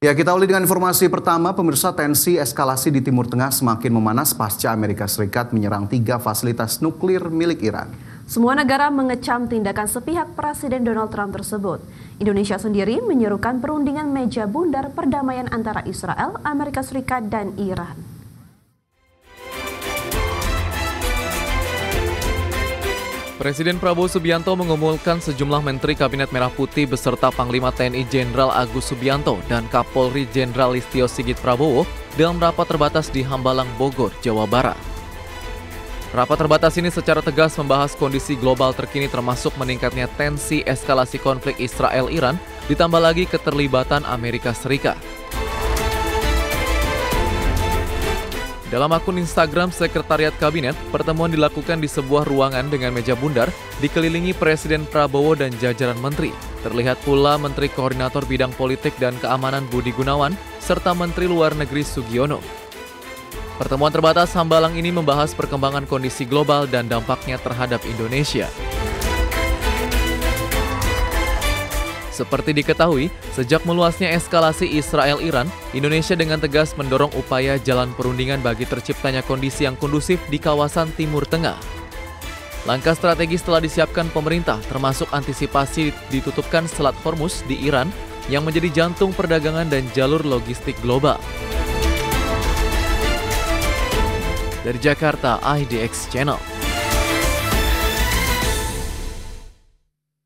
Ya, kita awali dengan informasi pertama. Pemirsa, tensi eskalasi di Timur Tengah semakin memanas pasca Amerika Serikat menyerang 3 fasilitas nuklir milik Iran. Semua negara mengecam tindakan sepihak Presiden Donald Trump tersebut. Indonesia sendiri menyerukan perundingan meja bundar perdamaian antara Israel, Amerika Serikat, dan Iran. Presiden Prabowo Subianto mengumumkan sejumlah Menteri Kabinet Merah Putih beserta Panglima TNI Jenderal Agus Subianto dan Kapolri Jenderal Listio Sigit Prabowo dalam rapat terbatas di Hambalang, Bogor, Jawa Barat. Rapat terbatas ini secara tegas membahas kondisi global terkini termasuk meningkatnya tensi eskalasi konflik Israel-Iran ditambah lagi keterlibatan Amerika Serikat. Dalam akun Instagram Sekretariat Kabinet, pertemuan dilakukan di sebuah ruangan dengan meja bundar, dikelilingi Presiden Prabowo dan jajaran menteri. Terlihat pula Menteri Koordinator Bidang Politik dan Keamanan Budi Gunawan, serta Menteri Luar Negeri Sugiono. Pertemuan terbatas Hambalang ini membahas perkembangan kondisi global dan dampaknya terhadap Indonesia. Seperti diketahui, sejak meluasnya eskalasi Israel-Iran, Indonesia dengan tegas mendorong upaya jalan perundingan bagi terciptanya kondisi yang kondusif di kawasan Timur Tengah. Langkah strategis telah disiapkan pemerintah, termasuk antisipasi ditutupkan Selat Hormuz di Iran yang menjadi jantung perdagangan dan jalur logistik global. Dari Jakarta, IDX Channel.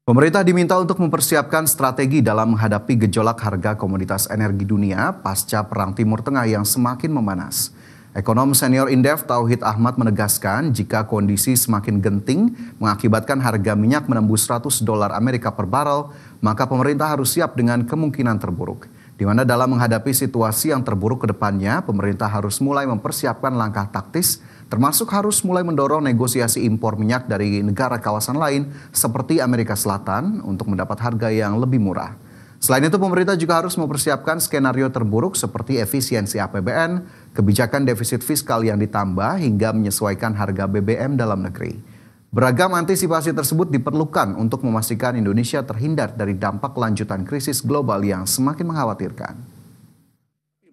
Pemerintah diminta untuk mempersiapkan strategi dalam menghadapi gejolak harga komoditas energi dunia pasca Perang Timur Tengah yang semakin memanas. Ekonom senior Indef Tauhid Ahmad menegaskan jika kondisi semakin genting mengakibatkan harga minyak menembus $100 Amerika per barel, maka pemerintah harus siap dengan kemungkinan terburuk. Di mana dalam menghadapi situasi yang terburuk ke depannya, pemerintah harus mulai mempersiapkan langkah taktis, termasuk harus mulai mendorong negosiasi impor minyak dari negara kawasan lain seperti Amerika Selatan untuk mendapat harga yang lebih murah. Selain itu, pemerintah juga harus mempersiapkan skenario terburuk seperti efisiensi APBN, kebijakan defisit fiskal yang ditambah hingga menyesuaikan harga BBM dalam negeri. Beragam antisipasi tersebut diperlukan untuk memastikan Indonesia terhindar dari dampak lanjutan krisis global yang semakin mengkhawatirkan.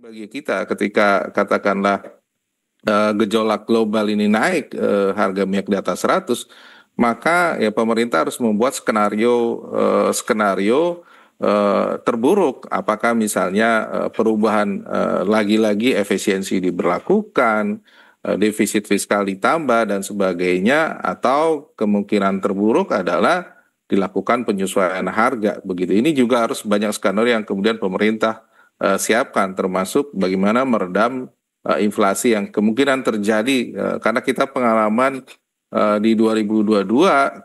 Bagi kita ketika katakanlah gejolak global ini naik, harga minyak di atas 100, maka ya pemerintah harus membuat skenario terburuk. Apakah misalnya perubahan lagi-lagi efisiensi diberlakukan, defisit fiskal ditambah dan sebagainya, atau kemungkinan terburuk adalah dilakukan penyesuaian harga. Begitu. Ini juga harus banyak skenario yang kemudian pemerintah siapkan, termasuk bagaimana meredam inflasi yang kemungkinan terjadi karena kita pengalaman di 2022,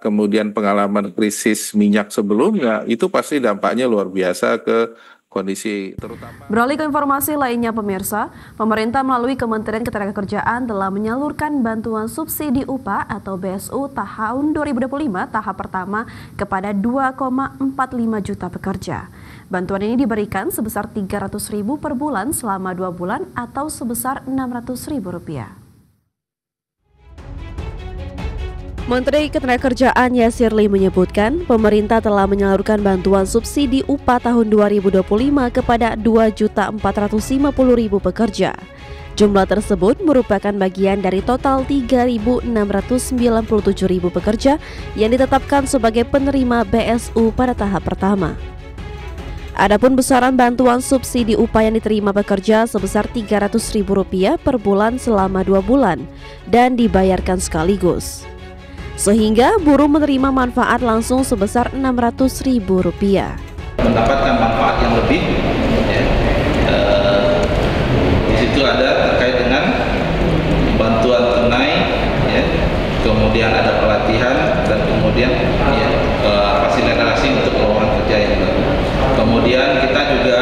kemudian pengalaman krisis minyak sebelumnya, itu pasti dampaknya luar biasa ke kondisi terutama. Beralih ke informasi lainnya, pemirsa, pemerintah melalui Kementerian Ketenagakerjaan telah menyalurkan bantuan subsidi upah atau BSU tahun 2025 tahap pertama kepada 2,45 juta pekerja. Bantuan ini diberikan sebesar Rp300.000 per bulan selama 2 bulan atau sebesar Rp600.000. Menteri Ketenagakerjaan Yasir Limpo menyebutkan pemerintah telah menyalurkan bantuan subsidi upah tahun 2025 kepada 2.450.000 pekerja. Jumlah tersebut merupakan bagian dari total 3.697.000 pekerja yang ditetapkan sebagai penerima BSU pada tahap pertama. Adapun besaran bantuan subsidi upah yang diterima pekerja sebesar Rp300.000 per bulan selama 2 bulan dan dibayarkan sekaligus. Sehingga buruh menerima manfaat langsung sebesar Rp600.000. Mendapatkan manfaat yang lebih, ya. Di situ ada terkait dengan bantuan tunai, ya. Kemudian ada pelatihan dan kemudian ya, fasilitasi untuk lowongan kerja yang baru. Kemudian kita juga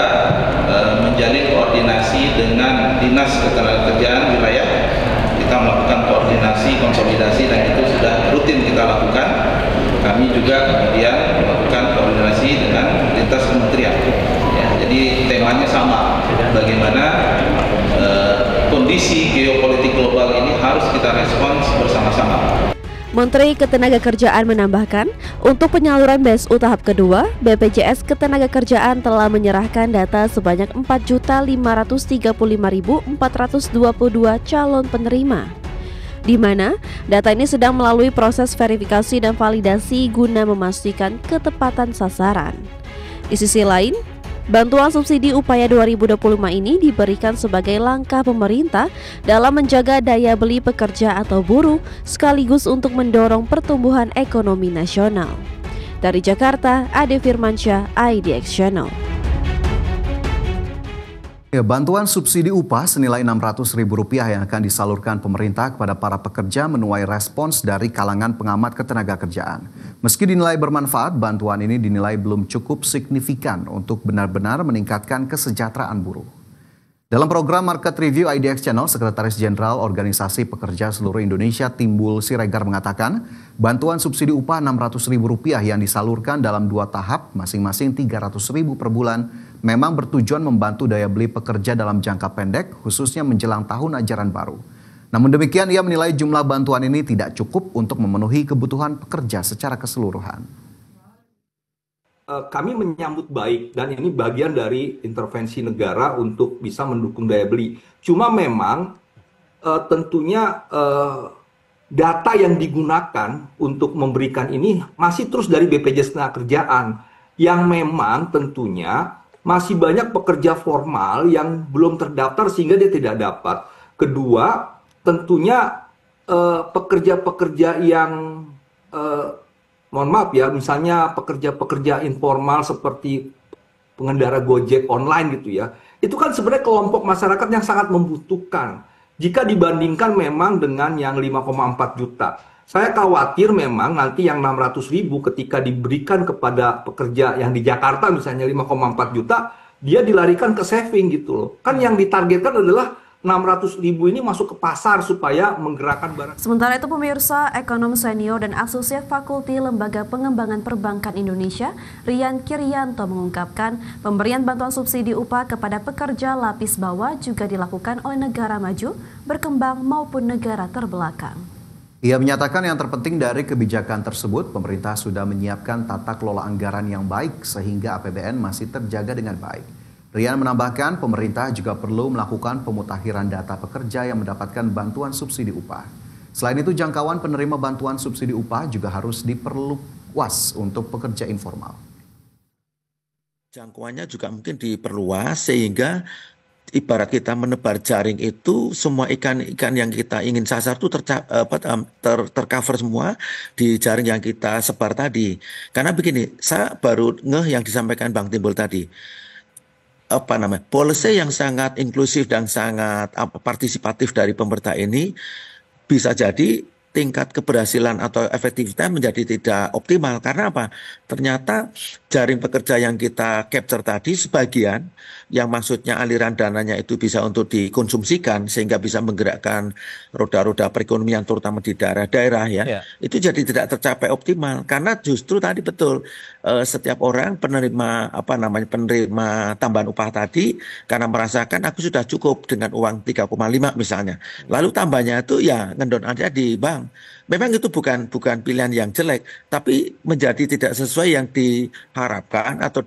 menjalin koordinasi dengan Dinas Ketenagakerjaan wilayah. Kita melakukan koordinasi, konsolidasi, dan itu sudah rutin kita lakukan. Kami juga kemudian melakukan koordinasi dengan lintas kementerian. Ya, jadi temanya sama, bagaimana kondisi geopolitik global ini harus kita respons bersama-sama. Menteri Ketenagakerjaan menambahkan, untuk penyaluran BSU tahap kedua, BPJS Ketenagakerjaan telah menyerahkan data sebanyak 4.535.422 calon penerima, di mana data ini sedang melalui proses verifikasi dan validasi guna memastikan ketepatan sasaran. Di sisi lain, bantuan subsidi upaya 2025 ini diberikan sebagai langkah pemerintah dalam menjaga daya beli pekerja atau buruh sekaligus untuk mendorong pertumbuhan ekonomi nasional. Dari Jakarta, Ade Firmansyah, IDX Channel. Bantuan subsidi upah senilai Rp600.000 yang akan disalurkan pemerintah kepada para pekerja menuai respons dari kalangan pengamat ketenagakerjaan. Meski dinilai bermanfaat, bantuan ini dinilai belum cukup signifikan untuk benar-benar meningkatkan kesejahteraan buruh. Dalam program Market Review IDX Channel, Sekretaris Jenderal Organisasi Pekerja Seluruh Indonesia Timbul Siregar mengatakan, bantuan subsidi upah Rp600.000 yang disalurkan dalam 2 tahap, masing-masing Rp300.000 per bulan, memang bertujuan membantu daya beli pekerja dalam jangka pendek, khususnya menjelang tahun ajaran baru. Namun demikian, ia menilai jumlah bantuan ini tidak cukup untuk memenuhi kebutuhan pekerja secara keseluruhan. Kami menyambut baik dan ini bagian dari intervensi negara untuk bisa mendukung daya beli. Cuma memang tentunya data yang digunakan untuk memberikan ini masih terus dari BPJS Ketenagakerjaan yang memang tentunya masih banyak pekerja formal yang belum terdaftar sehingga dia tidak dapat. Kedua, tentunya pekerja-pekerja yang mohon maaf ya, misalnya pekerja-pekerja informal seperti pengendara Gojek online gitu ya, itu kan sebenarnya kelompok masyarakat yang sangat membutuhkan jika dibandingkan memang dengan yang 5,4 juta. Saya khawatir memang nanti yang 600.000 ketika diberikan kepada pekerja yang di Jakarta misalnya 5,4 juta, dia dilarikan ke saving gitu loh. Kan yang ditargetkan adalah 600.000 ini masuk ke pasar supaya menggerakkan barang. Sementara itu pemirsa, ekonom senior dan asosiat fakulti Lembaga Pengembangan Perbankan Indonesia, Rian Kirianto mengungkapkan pemberian bantuan subsidi upah kepada pekerja lapis bawah juga dilakukan oleh negara maju, berkembang maupun negara terbelakang. Ia menyatakan yang terpenting dari kebijakan tersebut, pemerintah sudah menyiapkan tata kelola anggaran yang baik sehingga APBN masih terjaga dengan baik. Rian menambahkan pemerintah juga perlu melakukan pemutakhiran data pekerja yang mendapatkan bantuan subsidi upah. Selain itu, jangkauan penerima bantuan subsidi upah juga harus diperluas untuk pekerja informal. Jangkauannya juga mungkin diperluas sehingga ibarat kita menebar jaring itu semua ikan-ikan yang kita ingin sasar itu tercover semua di jaring yang kita sebar tadi. Karena begini, saya baru yang disampaikan Bang Timbul tadi. Policy yang sangat inklusif dan sangat partisipatif dari pemerintah ini bisa jadi tingkat keberhasilan atau efektivitas menjadi tidak optimal. Karena apa? Ternyata jaring pekerja yang kita capture tadi sebagian yang maksudnya aliran dananya itu bisa untuk dikonsumsikan sehingga bisa menggerakkan roda-roda perekonomian terutama di daerah-daerah ya. Itu jadi tidak tercapai optimal karena justru tadi betul setiap orang penerima penerima tambahan upah tadi karena merasakan aku sudah cukup dengan uang 3,5 misalnya. Lalu tambahnya itu ya ngendon aja di bank. Memang itu bukan pilihan yang jelek, tapi menjadi tidak sesuai yang diharapkan atau